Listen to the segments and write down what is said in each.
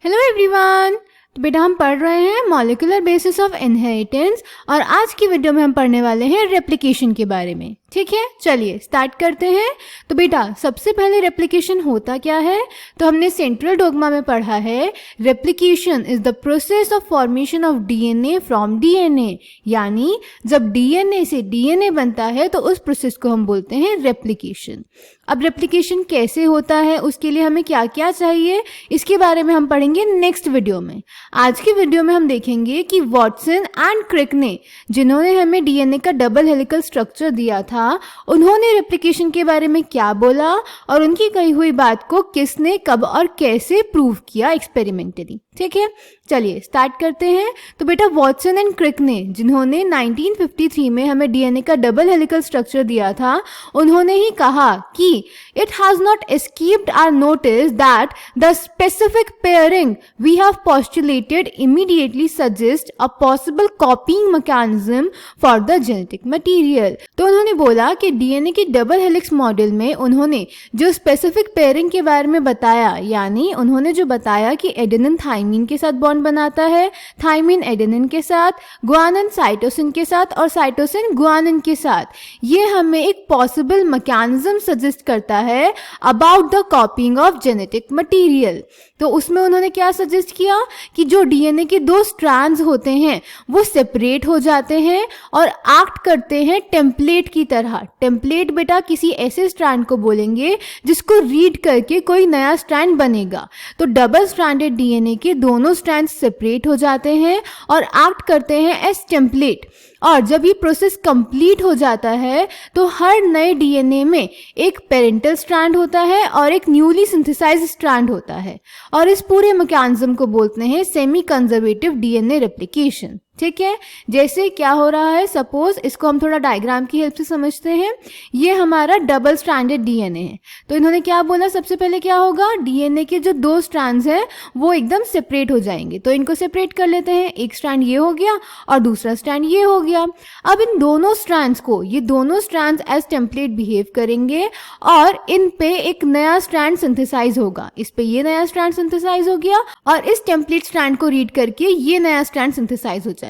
Hello everyone. तो बेटा हम पढ़ रहे हैं मॉलिक्यूलर बेसिस ऑफ इनहेरिटेंस और आज की वीडियो में हम पढ़ने वाले हैं रेप्लिकेशन के बारे में। ठीक है, चलिए स्टार्ट करते हैं। तो बेटा सबसे पहले रेप्लिकेशन होता क्या है, तो हमने सेंट्रल डोग्मा में पढ़ा है replication is the process of formation of DNA from DNA, यानी जब डीएनए से डीएनए बनता है तो उस प्रोसेस को हम बोलते हैं रेप्लिकेशन। अब रेप्लिकेशन कैसे होता है, उसके लिए हमें क्या क्या चाहिए, इसके बारे में हम पढ़ेंगे नेक्स्ट वीडियो में। आज की वीडियो में हम देखेंगे कि वॉटसन एंड क्रिक ने, जिन्होंने हमें डीएनए का डबल हेलिकल स्ट्रक्चर दिया था, उन्होंने रेप्लिकेशन के बारे में क्या बोला और उनकी कही हुई बात को किसने कब और कैसे प्रूव किया एक्सपेरिमेंटली। ठीक है, चलिए स्टार्ट करते हैं। तो बेटा वॉटसन एंड क्रिक ने, जिन्होंने 1953 में हमें डीएनए का डबल हेलिकल स्ट्रक्चर दिया था, उन्होंने ही कहा कि it has not escaped our notice that the specific pairing we have postulated immediately suggests a possible copying mechanism for the genetic material। तो उन्होंने बोला कि डीएनए की डबल हेलिक्स मॉडल में उन्होंने जो स्पेसिफिक पेयरिंग के बारे में बताया, यानी उन्होंने जो बताया कि एडेनिन थाइमिन के साथ बॉन्ड बनाता है, थाइमिन एडेनिन के साथ, गुआनिन साइटोसिन के साथ और साइटोसिन गुआनिन के साथ, ये हमें एक पॉसिबल मैकेनिज्म सजेस्ट करता है about the कॉपिंग of genetic material. तो उसमें उन्होंने क्या सजेस्ट किया कि जो डीएनए के दो स्ट्रैंड्स होते हैं वो सेपरेट हो जाते हैं और एक्ट करते हैं टेम्पलेट की तरह। टेम्पलेट बेटा किसी ऐसे स्ट्रैंड को बोलेंगे जिसको रीड करके कोई नया स्ट्रैंड बनेगा। तो डबल स्ट्रैंडेड डीएनए के दोनों स्ट्रैंड्स सेपरेट हो जाते हैं और एक्ट करते हैं एज टेम्पलेट। और जब ये प्रोसेस कंप्लीट हो जाता है तो हर नए डीएनए में एक पेरेंटल स्ट्रैंड होता है और एक न्यूली सिंथेसाइज्ड स्ट्रैंड होता है, और इस पूरे मैकेनिज्म को बोलते हैं सेमी कंजर्वेटिव डीएनए रेप्लिकेशन। ठीक है, जैसे क्या हो रहा है, सपोज इसको हम थोड़ा डायग्राम की हेल्प से समझते हैं। ये हमारा डबल स्ट्रैंडेड डीएनए है। तो इन्होंने क्या बोला, सबसे पहले क्या होगा, डीएनए के जो दो स्ट्रैंड्स हैं वो एकदम सेपरेट हो जाएंगे। तो इनको सेपरेट कर लेते हैं, एक स्ट्रैंड ये हो गया और दूसरा स्ट्रैंड ये हो गया। अब इन दोनों स्ट्रैंड्स को, ये दोनों स्ट्रैंड्स एज टेम्पलेट बिहेव करेंगे और इन पे एक नया स्ट्रैंड सिंथेसाइज होगा। इस पे ये नया स्ट्रैंड सिंथेसाइज हो गया और इस टेम्पलेट स्ट्रैंड को रीड करके ये नया स्ट्रैंड सिंथेसाइज हो जाएगा।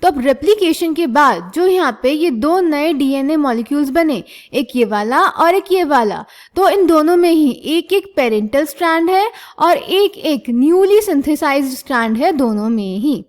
तो अब रेप्लिकेशन के बाद जो यहाँ पे ये दो नए डीएनए मॉलिक्यूल्स बने, एक ये वाला और एक ये वाला, तो इन दोनों में ही एक एक पेरेंटल स्ट्रैंड है और एक एक न्यूली सिंथेसाइज्ड स्ट्रैंड है दोनों में ही।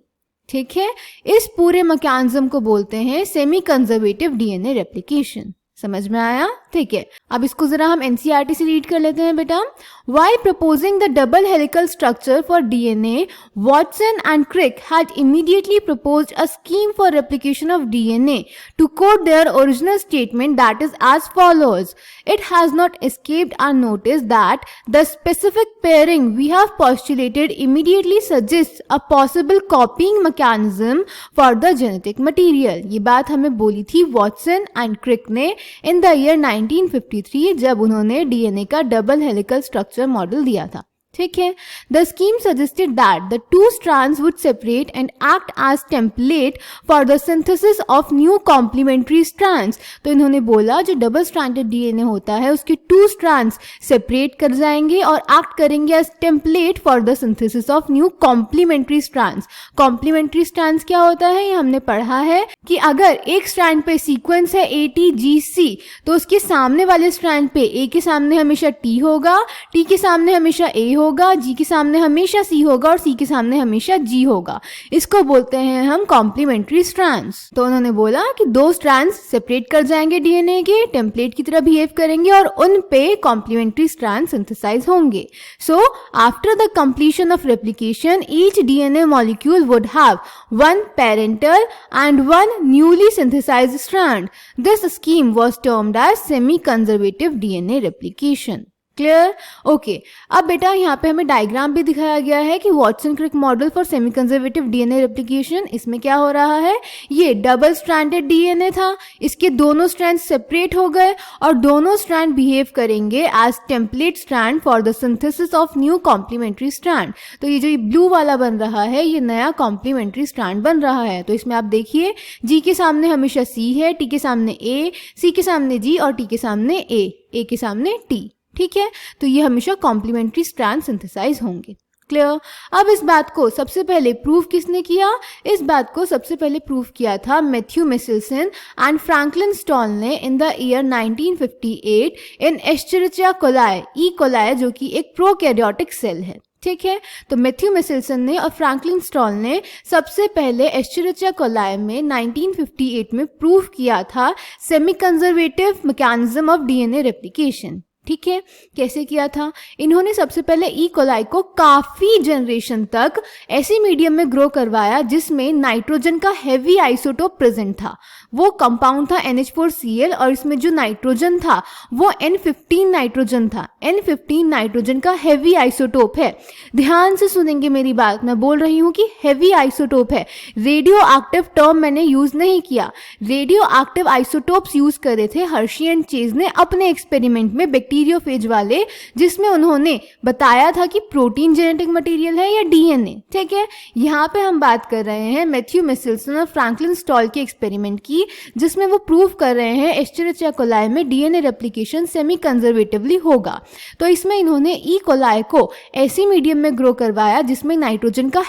ठीक है, इस पूरे मैकेनिज्म को बोलते हैं सेमी कंजर्वेटिव डीएनए रेप्लिकेशन। समझ में आया? ठीक है, अब इसको जरा हम एनसीईआरटी से रीड कर लेते हैं बेटा। While proposing the double helical structure for DNA, Watson and Crick had immediately proposed a scheme for replication of DNA to quote their original statement, that is as follows: "It has not escaped our notice that the specific pairing we have postulated immediately suggests a possible copying mechanism for the genetic material." ये बात हमें बोली थी Watson and Crick ने in the year 1953, जब उन्होंने DNA का double helical structure model दिया था। ठीक है, the scheme suggested that the two strands would separate and act as template for the synthesis of new complementary strands. तो इन्होंने बोला जो डबल स्ट्रैंडेड डीएनए होता है उसके टू स्ट्रैंड्स सेपरेट कर जाएंगे और एक्ट करेंगे as template for the synthesis of new complementary strands. Complementary strands क्या होता है, ये हमने पढ़ा है कि अगर एक स्ट्रैंड पे सीक्वेंस है ATGC, तो उसके सामने वाले स्ट्रैंड पे A के सामने हमेशा T होगा, T के सामने हमेशा A होगा, G के सामने हमेशा C होगा और C के सामने हमेशा G होगा। इसको बोलते हैं हम कॉम्प्लीमेंट्री स्ट्रैंड्स। तो उन्होंने बोला कि दो स्ट्रैंड्स सेपरेट कर जाएंगे डीएनए के, टेम्पलेट की तरह बिहेव करेंगे और उन पे कॉम्प्लीमेंट्री स्ट्रैंड सिंथेसाइज होंगे। So after the completion of replication, each DNA molecule would have one parental and one newly synthesized strand. This scheme was termed as semi conservative DNA replication. Clear? Okay, अब बेटा यहाँ पे हमें diagram भी दिखाया गया है कि Watson Crick model for semi conservative DNA replication. इसमें क्या हो रहा है, ये डबल स्ट्रैंडेड डीएनए था, इसके दोनों स्ट्रैंड सेपरेट हो गए और दोनों स्ट्रैंड बिहेव करेंगे as template strand for the synthesis of new complementary strand. तो ये जो ये ब्लू वाला बन रहा है, ये नया कॉम्प्लीमेंट्री स्ट्रैंड बन रहा है। तो इसमें आप देखिए, जी के सामने हमेशा C है, T के सामने A, C के सामने G और T के सामने A के सामने T। ठीक है, तो ये हमेशा कॉम्प्लीमेंट्री स्ट्रैंड सिंथेसाइज होंगे। क्लियर। अब इस बात को सबसे पहले प्रूव किसने किया? इस बात को सबसे पहले प्रूव किया था मैथ्यू मिचेल्सन एंड फ्रैंकलिन स्टॉल ने in the year 1958 in Escherichia coli, E coli, जो कि एक प्रोकैरियोटिक सेल है। ठीक है, तो मैथ्यू मिचेल्सन ने और फ्रैंकलिन स्टॉल ने सबसे पहले एस्चेरिचिया कोलाई में 1958 में प्रूव किया था semi conservative mechanism of DNA replication. ठीक है, कैसे किया था? इन्होंने सबसे पहले ई कोलाई को काफी जनरेशन तक ऐसी मीडियम में ग्रो करवाया जिसमें नाइट्रोजन का हेवी आइसोटोप प्रेजेंट था। वो कंपाउंड था NH4Cl और इसमें जो नाइट्रोजन था वो N15 नाइट्रोजन था। N15 नाइट्रोजन का हेवी आइसोटोप है। ध्यान से सुनेंगे मेरी बात, मैं बोल रही हूँ कि हेवी आइसोटोप है। रेडियो एक्टिव टर्म मैंने यूज नहीं किया। रेडियो एक्टिव आइसोटोप्स यूज करे थे हर्शी एंड चेज ने अपने एक्सपेरिमेंट में बैक्टीरियोफेज वाले, जिसमें उन्होंने बताया था कि प्रोटीन जेनेटिक मटेरियल है या डीएनए। ठीक है, यहाँ पे हम बात कर रहे हैं मैथ्यू मिचेल्सन और फ्रैंकलिन स्टॉल के एक्सपेरिमेंट की, जिसमें वो प्रूव कर रहे हैं एस्चेरिचिया कोलाई में डीएनए रेप्लिकेशन सेमी कंजर्वेटिवली होगा। तो इसमें इन्होंने ई कोलाई को ऐसी मीडियम में ग्रो करवाया जिसमें नाइट्रोजन का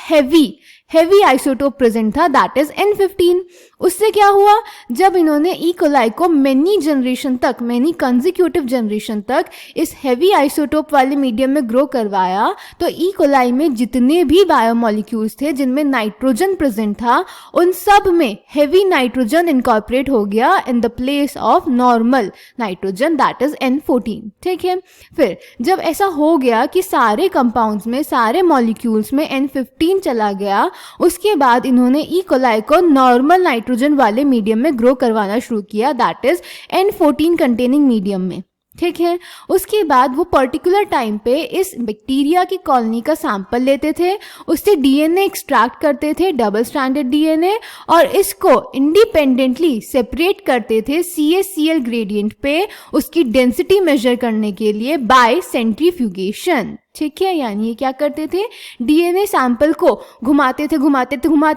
हेवी आइसोटोप प्रेजेंट था, दैट इज N15। उससे क्या हुआ? जब इन्होंने ई कोलाई को मैनी कंजिक्यूटिव जनरेशन तक इस हेवी आइसोटोप वाले मीडियम में ग्रो करवाया, तो ई कोलाई में जितने भी बायोमोलिक्यूल्स थे जिनमें नाइट्रोजन प्रेजेंट था, उन सब में हेवी नाइट्रोजन इनकॉर्पोरेट हो गया in the place of normal nitrogen, that is N14। ठीक है, फिर जब ऐसा हो गया कि सारे कंपाउंड्स में, सारे मॉलिक्यूल्स में N15 चला गया, उसके बाद इन्होंने ई कोलाई को नॉर्मल नाइट्रोजन वाले मीडियम में ग्रो करवाना शुरू किया, that is N14 containing medium में। ठीक है, उसके बाद वो पर्टिकुलर टाइम पे इस बैक्टीरिया की कॉलोनी का सैंपल लेते थे, उससे डीएनए एक्सट्रैक्ट करते थे, डबल स्ट्रैंडेड डीएनए, और इसको इंडिपेंडेंटली सेपरेट करते थे CH-Cl ग्रेडियंट पे उसकी डेंसिटी मेजर करने के लिए बाय सेंट्रीफ्यूगेशन। ठीक है, यानी ये क्या करते थे? डीएनए सैंपल को घुमाते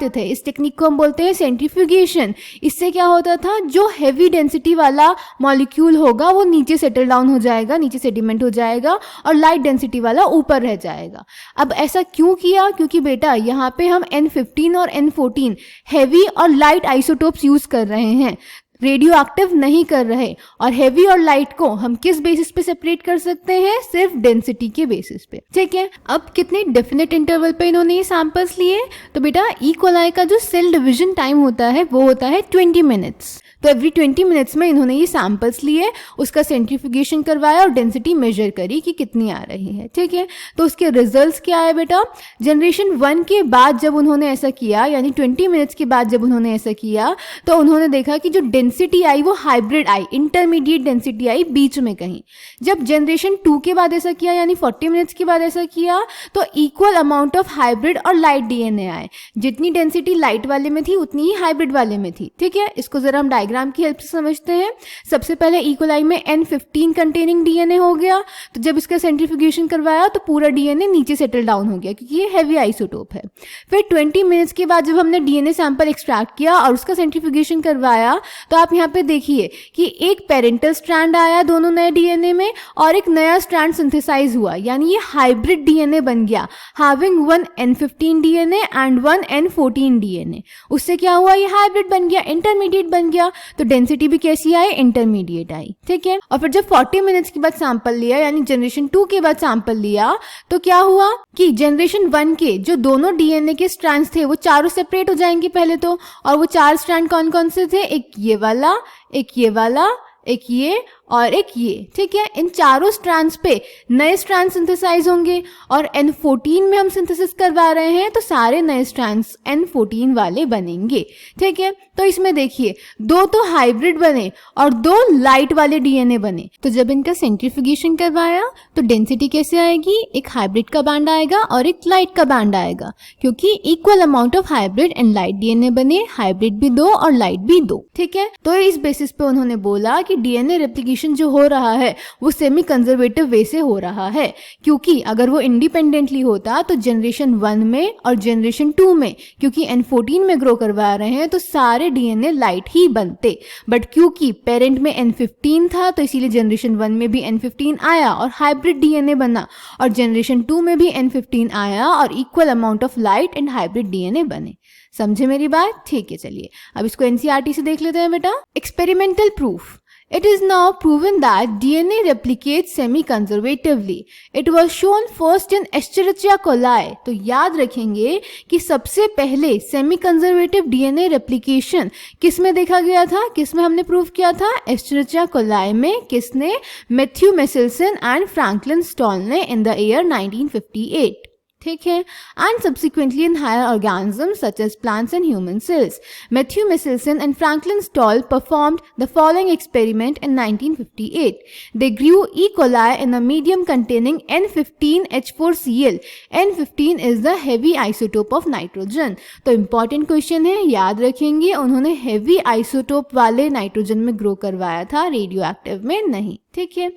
थे। इस टेक्निक को हम बोलते हैं सेंट्रीफ्यूगेशन। इससे क्या होता था? जो हेवी डेंसिटी वाला मॉलिक्यूल होगा वो नीचे सेटल डाउन हो जाएगा, नीचे सेडिमेंट हो जाएगा, और लाइट डेंसिटी वाला ऊपर रह जाएगा। अब ऐसा क्यों किया? क्योंकि बेटा यहाँ पे हम N15 और N14 हेवी और लाइट आइसोटोप्स यूज कर रहे हैं, रेडियो एक्टिव नहीं कर रहे। और हेवी और लाइट को हम किस बेसिस पे सेपरेट कर सकते हैं? सिर्फ डेंसिटी के बेसिस पे। ठीक है, अब कितने डेफिनेट इंटरवल पे इन्होंने ये सैंपल्स लिए? तो बेटा ई कोलाई का जो सेल डिवीजन टाइम होता है वो होता है 20 मिनट्स। तो एवरी 20 मिनट्स में इन्होंने ये सैंपल्स लिए, उसका सेंट्रीफ्यूगेशन करवाया और डेंसिटी मेजर करी कि कितनी आ रही है। ठीक है, तो उसके रिजल्ट्स क्या है बेटा? जनरेशन 1 के बाद जब उन्होंने ऐसा किया, यानी 20 मिनट्स के बाद जब उन्होंने ऐसा किया, तो उन्होंने देखा कि जो डेंसिटी आई वो हाइब्रिड आई, इंटरमीडिएट डेंसिटी आई बीच में कहीं। जब जनरेशन 2 के बाद ऐसा किया, यानी 40 मिनट्स के बाद ऐसा किया, तो इक्वल अमाउंट ऑफ हाइब्रिड और लाइट डीएनए आए। जितनी डेंसिटी लाइट वाले में थी उतनी ही हाइब्रिड वाले में थी। ठीक है, इसको जरा हम डायग्राम की हेल्प से समझते हैं। सबसे पहले ई कोलाई में N15 कंटेनिंग डीएनए हो गया, तो जब इसका सेंट्रीफ्यूगेशन करवाया तो पूरा डीएनए नीचे सेटल डाउन हो गया क्योंकि ये हेवी आइसोटोप है। फिर 20 मिनट्स के बाद जब हमने डीएनए सैंपल एक्सट्रैक्ट किया और उसका सेंट्रीफ्यूगेशन करवाया, तो आप यहाँ पे देखिए कि एक पेरेंटल स्ट्रैंड आया दोनों नए डीएनए में, और एक नया स्ट्रैंड सिंथेसाइज हुआ, यानी ये हाइब्रिड डीएनए बन गया, having 1 N15 DNA and 1 N14 DNA. उससे क्या हुआ? ये हाइब्रिड बन गया, इंटरमीडिएट बन गया, तो डेंसिटी भी कैसी आई? इंटरमीडिएट आई। ठीक है, और फिर जब 40 मिनट्स के बाद सैंपल लिया, यानी जनरेशन 2 के बाद सैंपल लिया, तो क्या हुआ कि जनरेशन 1 के जो दोनों डीएनए के स्ट्रैंड्स थे वो चारों सेपरेट हो जाएंगे पहले तो। और वो 4 स्ट्रैंड कौन कौन से थे? एक ये वाला, एक ये वाला, एक ये और एक ये। ठीक है, इन चारों स्ट्रैंड्स पे नए स्ट्रैंड सिंथेसाइज होंगे, और N14 में हम सिंथेसिस करवा रहे हैं तो सारे नए स्ट्रैंड्स N14 वाले बनेंगे। ठीक है, तो इसमें देखिए 2 तो हाइब्रिड बने और 2 लाइट वाले डीएनए बने। तो जब इनका सेंट्रीफ्यूगेशन करवाया तो डेंसिटी कैसे आएगी? एक हाइब्रिड का बैंड आएगा और एक लाइट का बैंड आएगा, क्योंकि equal amount of hybrid and light DNA बने, हाइब्रिड भी 2 और लाइट भी 2। ठीक है, तो इस बेसिस पे उन्होंने बोला कि डीएनए रेप्लिकेशन रेप्लिकेशन जो हो रहा है वो सेमी कंजर्वेटिव वे से हो रहा है, क्योंकि अगर वो इंडिपेंडेंटली होता तो जनरेशन 1 में और जनरेशन 2 में, क्योंकि N14 में ग्रो करवा रहे हैं तो सारे DNA लाइट ही बनते, बट क्योंकि पेरेंट में N15 था तो इसीलिए जनरेशन 1 में भी N15 आया और हाइब्रिड DNA बना, और जनरेशन 2 में भी N15 आया और equal amount of light and hybrid DNA बने। समझे मेरी बात? ठीक है, चलिए अब इसको NCERT से देख लेते हैं बेटा। Experimental proof. It is now proven that DNA replicates semi-conservatively. It was shown first in Escherichia coli. तो याद रखेंगे कि सबसे पहले semi-conservative DNA replication किस में देखा गया था, किस में हमने प्रूव किया था? Escherichia coli में। किसने? Matthew Meselson and Franklin Stahl ने in the year 1958. ठीक है, and subsequently in higher organisms such as plants and human cells. Matthew Meselson and Franklin Stahl performed the following experiment in 1958. They grew E. coli in a medium containing N15H4Cl. N15 is the heavy isotope of nitrogen. तो important question है, याद रखेंगे, उन्होंने heavy isotope वाले nitrogen में grow करवाया था, radio active में नहीं। ठीक है,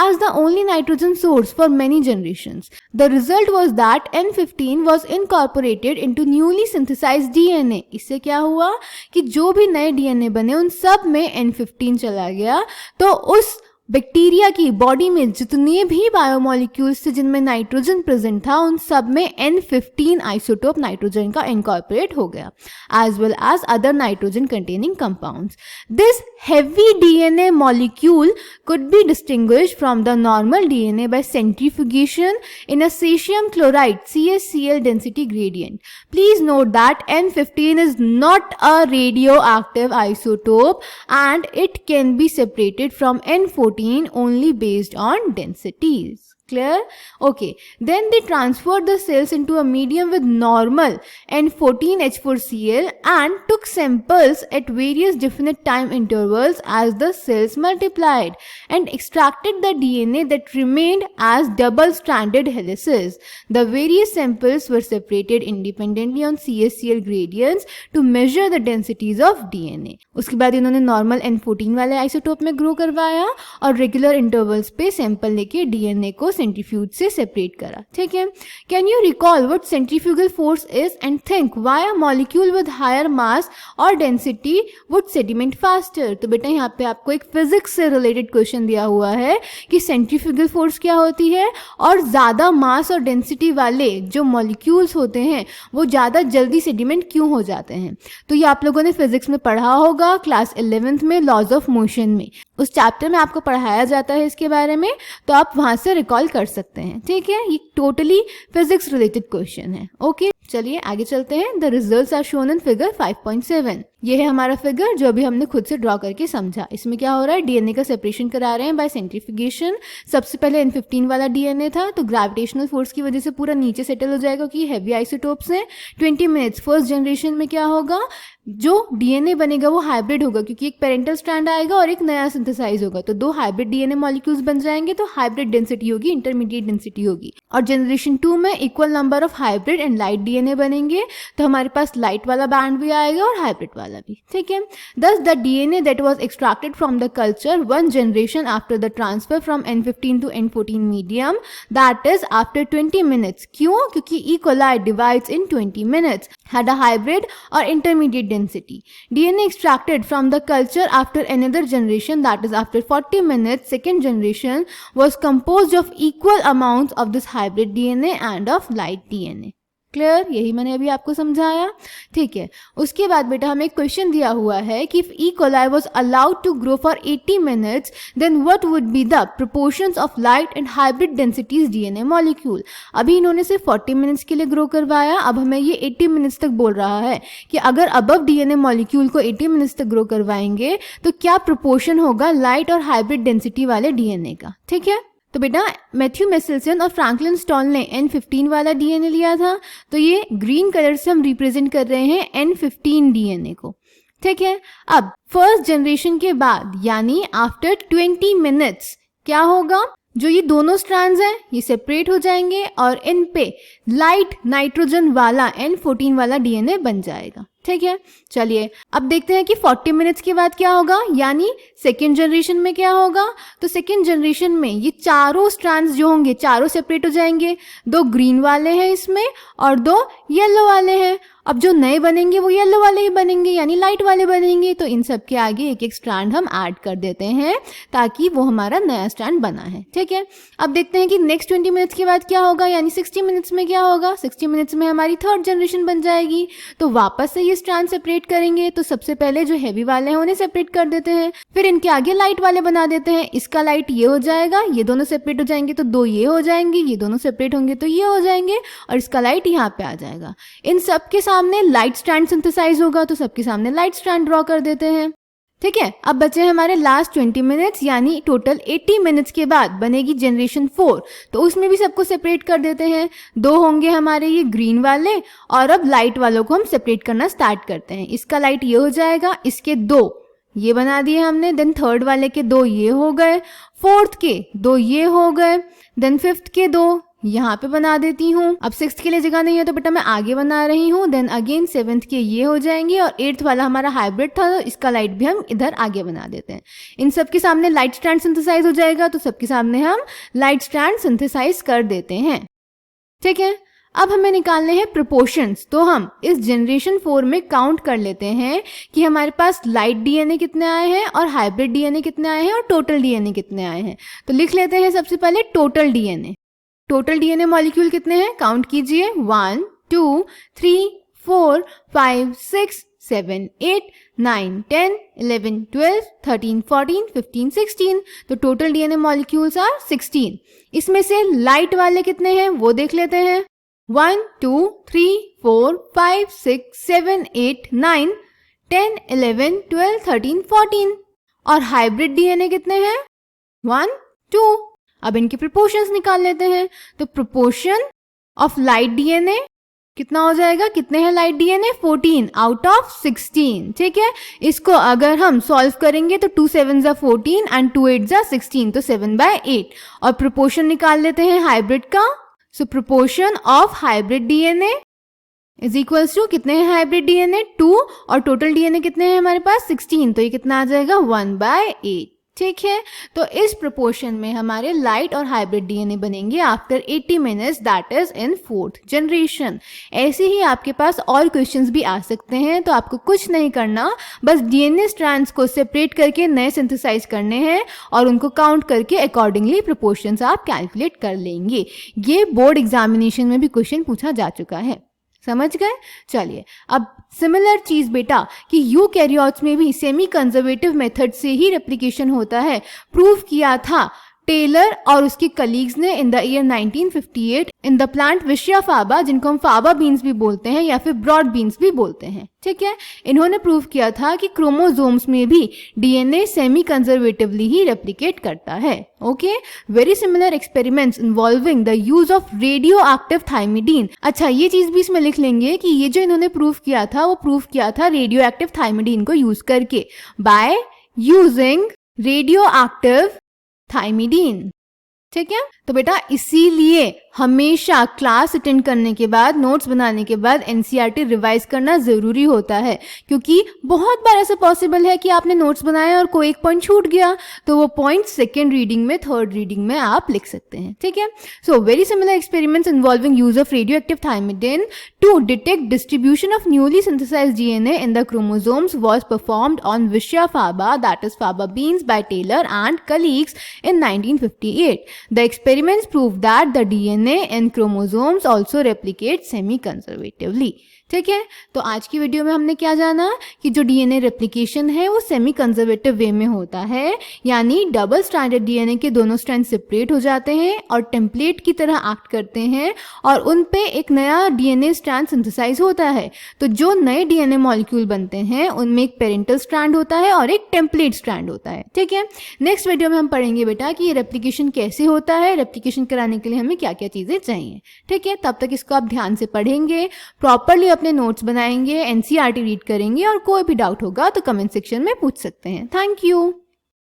as the only nitrogen source for many generations. The result was that N15 was incorporated into newly synthesized DNA. इससे क्या हुआ कि जो भी नए DNA बने उन सब में N15 चला गया, तो उस बैक्टीरिया की बॉडी में जितने भी बायोमोलिक्यूल्स थे जिनमें नाइट्रोजन प्रेजेंट था उन सब में N15 आइसोटोप नाइट्रोजन का इनकॉर्पोरेट हो गया, as well as other nitrogen containing compounds. This heavy DNA molecule could be distinguished from the normal DNA by centrifugation in a cesium chloride CaCl density gradient. Please note that N15 is not a radioactive isotope and it can be separated from N14 only based on densities. Clear? Okay. Then they transferred the cells into a medium with normal N14H4Cl and took samples at various definite time intervals as the cells multiplied and extracted the DNA that remained as double-stranded helices. The various samples were separated independently on CaCl gradients to measure the densities of DNA. उसके बाद इन्होंने normal N14 वाले isotope में grow करवाया और regular intervals पे sample लेके DNA को सेंट्रीफ्यूज से सेपरेट करा। ठीक है, can you recall what centrifugal force is and think why a molecule with higher mass और डेंसिटी वुड सेडिमेंट फास्टर। तो बेटा यहाँ पे आपको एक फिजिक्स से रिलेटेड क्वेश्चन दिया हुआ है कि सेंट्रीफ्यूगल फोर्स क्या होती है और ज्यादा मास और डेंसिटी वाले जो मॉलिक्यूल्स होते हैं वो ज्यादा जल्दी सेडिमेंट क्यों हो जाते हैं। तो ये आप लोगों ने फिजिक्स में पढ़ा होगा क्लास 11th में, लॉज ऑफ मोशन में, उस चैप्टर में आपको पढ़ाया जाता है इसके बारे में, तो आप वहां से रिकॉल कर सकते हैं। ठीक है, ये टोटली फिजिक्स रिलेटेड क्वेश्चन है। ओके, चलिए आगे चलते हैं। The results are shown in figure 5.7। ये है हमारा फिगर जो अभी हमने खुद से ड्रॉ करके समझा। इसमें क्या हो रहा है, डीएनए का सेपरेशन करा रहे हैं बाय सेंट्रीफ्यूगेशन। सबसे पहले N15 वाला डीएनए था तो ग्रेविटेशनल फोर्स की वजह से पूरा नीचे सेटल हो जाएगा क्योंकि हैवी आइसोटोप्स हैं। 20 मिनट्स फर्स्ट जनरेशन में क्या होगा, जो डीएनए बनेगा वो हाइब्रिड होगा क्योंकि एक पेरेंटल स्ट्रैंड आएगा और एक नया सिंथेसाइज होगा, तो दो हाइब्रिड डीएनए मॉलिक्यूल्स बन जाएंगे, तो हाइब्रिड डेंसिटी होगी, इंटरमीडिएट डेंसिटी होगी। और जनरेशन 2 में equal number of hybrid and light DNA बनेंगे, तो हमारे पास लाइट वाला बैंड भी आएगा और हाइब्रिड वाला भी। ठीक है, thus the DNA that was extracted from the culture one generation after the transfer from N15 to N14 medium, that is after 20 minutes. क्यों? क्योंकि E. coli divides in 20 minutes, had a hybrid or intermediate density. DNA extracted from the culture after another generation, that is after 40 minutes, second generation, was composed of equal amounts of this hybrid DNA and of light DNA. Clear, यही मैंने अभी आपको समझाया। ठीक है, उसके बाद बेटा हमें एक क्वेश्चन दिया हुआ है कि if E. coli was allowed to grow for 80 minutes, then what would be the proportions of light and hybrid densities DNA molecule। अभी इन्होंने सिर्फ 40 मिनट्स के लिए ग्रो करवाया, अब हमें ये 80 मिनट्स तक बोल रहा है कि अगर अबव DNA मॉलिक्यूल को 80 मिनट्स तक ग्रो करवाएंगे तो क्या प्रोपोर्शन होगा लाइट और हाइब्रिड डेंसिटी वाले DNA का। ठीक है, तो बेटा मैथ्यू मेसेल्सन और फ्रैंकलिन स्टॉल ने N15 वाला डीएनए लिया था, तो ये ग्रीन कलर से हम रिप्रेजेंट कर रहे हैं N15 डीएनए को। ठीक है, अब फर्स्ट जनरेशन के बाद यानी आफ्टर 20 मिनट्स क्या होगा, जो ये दोनों स्ट्रैंड्स हैं ये सेपरेट हो जाएंगे और इन पे लाइट नाइट्रोजन वाला N14 वाला डीएनए बन जाएगा। ठीक है, चलिए अब देखते हैं कि 40 मिनट्स के बाद क्या होगा, यानी सेकेंड जनरेशन में क्या होगा। तो सेकेंड जनरेशन में ये चारों स्ट्रैंड्स जो होंगे चारों सेपरेट हो जाएंगे, 2 ग्रीन वाले हैं इसमें और 2 येलो वाले हैं। अब जो नए बनेंगे वो येलो वाले ही बनेंगे, यानी लाइट वाले बनेंगे। तो इन सब के आगे एक एक स्ट्रैंड हम ऐड कर देते हैं ताकि वो हमारा नया स्ट्रैंड बना है। ठीक है, अब देखते हैं कि नेक्स्ट 20 मिनट्स के बाद क्या होगा, यानी 60 मिनट्स में क्या होगा। 60 मिनट्स में हमारी थर्ड जनरेशन बन जाएगी। तो वापस से ये स्ट्रैंड सेपरेट करेंगे। तो सबसे पहले जो हैवी वाले हैं उन्हें सेपरेट कर देते हैं, फिर इनके आगे लाइट वाले बना देते हैं। इसका लाइट ये हो जाएगा, ये दोनों सेपरेट हो जाएंगे तो 2 ये हो जाएंगे, ये दोनों सेपरेट होंगे तो ये हो जाएंगे और इसका लाइट यहाँ पे आ जाएगा। इन सब के सामने लाइट स्ट्रैंड सिंथेसाइज होगा तो सबके सामने लाइट स्ट्रैंड ड्रॉ कर देते हैं। ठीक है, अब बचे हमारे लास्ट 20 मिनट्स, यानी टोटल 80 मिनट्स के बाद बनेगी जनरेशन 4। तो उसमें भी सबको सेपरेट कर देते हैं। 2 होंगे हमारे ये ग्रीन वाले और अब लाइट वालों को हम सेपरेट करना स्टार्ट करते हैं। इसका लाइट ये हो जाएगा, इसके 2 ये बना दिए हमने, देन थर्ड वाले के 2 ये हो गए, फोर्थ के 2 ये हो गए, देन फिफ्थ के 2 यहाँ पे बना देती हूँ। अब 6th के लिए जगह नहीं है तो बेटा मैं आगे बना रही हूँ। देन अगेन 7th के ये हो जाएंगे और 8th वाला हमारा हाइब्रिड था तो इसका लाइट भी हम इधर आगे बना देते हैं। इन सब के सामने लाइट स्ट्रैंड सिंथेसाइज हो जाएगा तो सबके सामने हम लाइट स्ट्रैंड सिंथेसाइज कर देते हैं। ठीक है, अब हमें निकालने हैं प्रोपोर्शंस। तो हम इस जनरेशन 4 में काउंट कर लेते हैं कि हमारे पास लाइट डीएनए कितने आए हैं और हाइब्रिड डीएनए कितने आए हैं और टोटल डीएनए कितने आए हैं। तो लिख लेते हैं सबसे पहले total DNA. Total DNA molecule कितने हैं, काउंट कीजिए, 1 2 3 4 5 6 7 8 9 10 11 12 13 14 15 16। तो टोटल डीएनए मॉलिक्यूल्स आर 16। इसमें से लाइट वाले कितने हैं वो देख लेते हैं, 1 2 3 4 5 6 7 8 9 10 11 12 13 14। और हाइब्रिड डीएनए कितने हैं, 1 2। अब इनके प्रोपोर्शंस निकाल लेते हैं। तो प्रोपोर्शन ऑफ लाइट डीएनए कितना हो जाएगा, कितने हैं लाइट डीएनए, 14 आउट ऑफ 16। ठीक है, इसको अगर हम सॉल्व करेंगे तो 2 7 जा 14 एंड 2 8 जा 16, तो 7/8। और प्रोपोर्शन निकाल लेते हैं हाइब्रिड का। So proportion of hybrid DNA is equals to, कितने हैं हाइब्रिड डीएनए, 2 और टोटल डीएनए कितने हैं हमारे पास 16, तो ये कितना आ जाएगा 1/8। ठीक है, तो इस प्रोपोर्शन में हमारे लाइट और हाइब्रिड डीएनए बनेंगे after 80 minutes, that is in 4th generation. ऐसे ही आपके पास और क्वेश्चंस भी आ सकते हैं। तो आपको कुछ नहीं करना, बस डीएनए स्ट्रैंड्स को सेपरेट करके नए सिंथेसाइज करने हैं और उनको काउंट करके अकॉर्डिंगली प्रोपोर्शंस आप कैलकुलेट कर लेंगे। ये बोर्ड एग्जामिनेशन में भी क्वेश्चन पूछा जा चुका है, समझ गए। चलिए अब सिमिलर चीज बेटा कि यूकैरियोट्स में भी सेमी कंजर्वेटिव मेथड से ही रेप्लिकेशन होता है, प्रूव किया था टेलर और उसके कलीग्स ने in the year 1958 in the plant Vicia faba, जिनको हम फाबा बीन्स भी बोलते हैं या फिर ब्रॉड बीन्स भी बोलते हैं। ठीक है, इन्होंने प्रूव किया था कि क्रोमोसोम्स में भी डीएनए सेमी कंजर्वेटिवली ही रेप्लिकेट करता है। Okay, very similar experiments involving the use of radioactive thymidine. अच्छा, ये चीज भी इसमें लिख लेंगे कि ये जो इन्होंने प्रूव किया था वो प्रूव किया था रेडियो एक्टिव थाइमिडीन को यूज करके, by using radio active thymidine. ठीक है, तो बेटा इसीलिए हमेशा क्लास अटेंड करने के बाद, नोट्स बनाने के बाद एनसीईआरटी रिवाइज करना जरूरी होता है, क्योंकि बहुत बार ऐसा पॉसिबल है कि आपने नोट्स बनाए और कोई एक पॉइंट छूट गया, तो वो पॉइंट सेकेंड रीडिंग में, थर्ड रीडिंग में आप लिख सकते हैं। ठीक है, so very similar experiments involving use of radioactive thymidine to detect distribution of newly synthesized DNA in the chromosomes was performed on Vishya faba, that is faba beans, by Taylor and colleagues in 1958. The experiments proved that the DNA in chromosomes also replicate semi-conservatively. ठीक है, तो आज की video में हमने क्या जाना कि जो डीएनए रेप्लिकेशन है वो सेमी कंजर्वेटिव वे में होता है, यानी डबल स्ट्रैंडेड डीएनए के दोनों स्ट्रैंड सेपरेट हो जाते हैं और टेम्पलेट की तरह एक्ट करते हैं और उन पे एक नया डीएनए स्ट्रैंड सिंथेसाइज होता है। तो जो नए डीएनए मॉलिक्यूल बनते हैं उनमें एक पेरेंटल स्ट्रैंड होता है और एक टेम्पलेट स्ट्रैंड होता है। ठीक है, नेक्स्ट वीडियो में हम पढ़ेंगे बेटा कि ये रेप्लिकेशन कैसे होता है, रेप्लिकेशन कराने के लिए हमें क्या क्या चीजें चाहिए। ठीक है, तब तक इसको आप ध्यान से पढ़ेंगे, प्रॉपरली अपने नोट्स बनाएंगे, एनसीईआरटी रीड करेंगे और कोई भी डाउट होगा तो कमेंट सेक्शन में पूछ सकते हैं। Thank you.